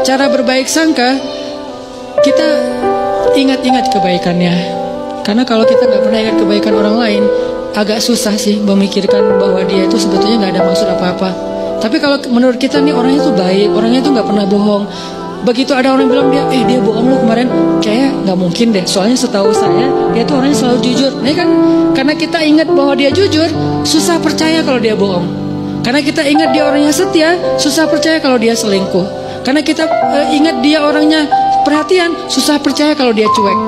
cara berbaik sangka, kita ingat-ingat kebaikannya. Karena kalau kita nggak pernah ingat kebaikan orang lain, agak susah sih memikirkan bahwa dia itu sebetulnya nggak ada maksud apa-apa. Tapi kalau menurut kita nih orangnya itu baik, orangnya itu nggak pernah bohong. Begitu ada orang bilang dia bohong lu kemarin, kayak nggak mungkin deh. Soalnya setahu saya dia tuh orangnya selalu jujur. Nah kan karena kita ingat bahwa dia jujur, susah percaya kalau dia bohong. Karena kita ingat dia orangnya setia, susah percaya kalau dia selingkuh. Karena kita ingat dia orangnya perhatian, susah percaya kalau dia cuek.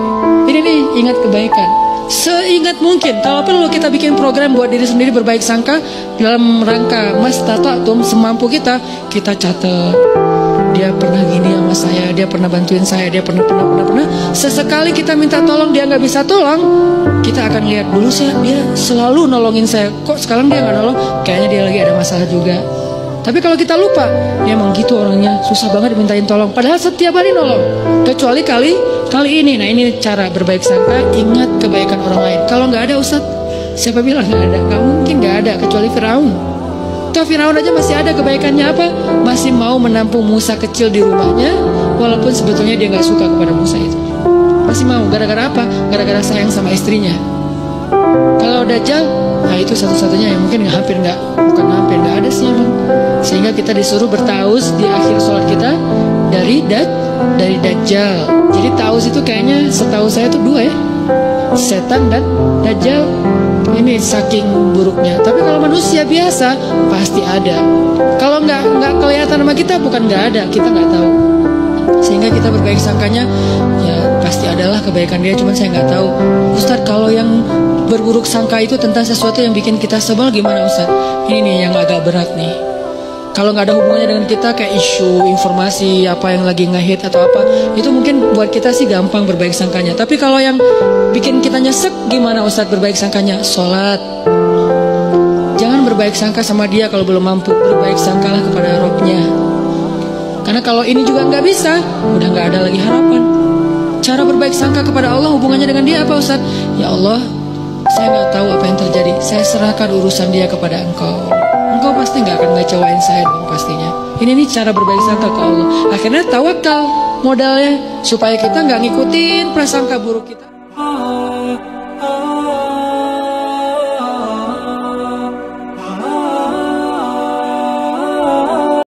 Ini nih ingat kebaikan. Seingat mungkin, kalau perlu kita bikin program buat diri sendiri berbaik sangka dalam rangka mastata'tum, semampu kita catat. Dia pernah gini sama saya, dia pernah bantuin saya, dia pernah. Sesekali kita minta tolong dia nggak bisa tolong, kita akan lihat dulu dia selalu nolongin saya. Kok sekarang dia nggak nolong? Kayaknya dia lagi ada masalah juga. Tapi kalau kita lupa, ya emang gitu orangnya, susah banget dimintain tolong. Padahal setiap hari nolong. Kecuali kali ini. Nah ini cara berbaik sangka, ingat kebaikan orang lain. Kalau nggak ada Ustadz, siapa bilang nggak ada? Nggak mungkin nggak ada, kecuali Firaun. Firaun aja masih ada kebaikannya apa? Masih mau menampung Musa kecil di rumahnya, walaupun sebetulnya dia nggak suka kepada Musa itu. Masih mau, gara-gara apa? Gara-gara sayang sama istrinya. Kalau Dajjal, nah itu satu-satunya yang mungkin bukan hampir nggak ada sih emang. Sehingga kita disuruh bertaus di akhir sholat kita dari Dajjal. Jadi taus itu kayaknya setahu saya tuh dua ya, setan dan Dajjal. Ini saking buruknya. Tapi kalau manusia biasa pasti ada. Kalau nggak kelihatan sama kita, bukan nggak ada, kita nggak tahu. Sehingga kita berbaik sangkanya, ya pasti adalah kebaikan dia. Cuman saya nggak tahu, Ustadz, kalau yang berburuk sangka itu tentang sesuatu yang bikin kita sebel gimana Ustadz? Ini nih yang agak berat nih. Kalau nggak ada hubungannya dengan kita, kayak isu, informasi, apa yang lagi ngehit atau apa, itu mungkin buat kita sih gampang berbaik sangkanya. Tapi kalau yang bikin kita nyesek, gimana Ustadz berbaik sangkanya? Sholat. Jangan berbaik sangka sama dia kalau belum mampu. Berbaik sangkalah kepada Robnya. Karena kalau ini juga nggak bisa, udah nggak ada lagi harapan. Cara berbaik sangka kepada Allah hubungannya dengan dia apa Ustadz? Ya Allah, saya nggak tahu apa yang terjadi. Saya serahkan urusan dia kepada Engkau. Engkau pasti nggak akan ngecewain saya dong pastinya. Ini nih cara berbaik sangka ke Allah. Akhirnya tawakal modalnya supaya kita nggak ngikutin prasangka buruk kita.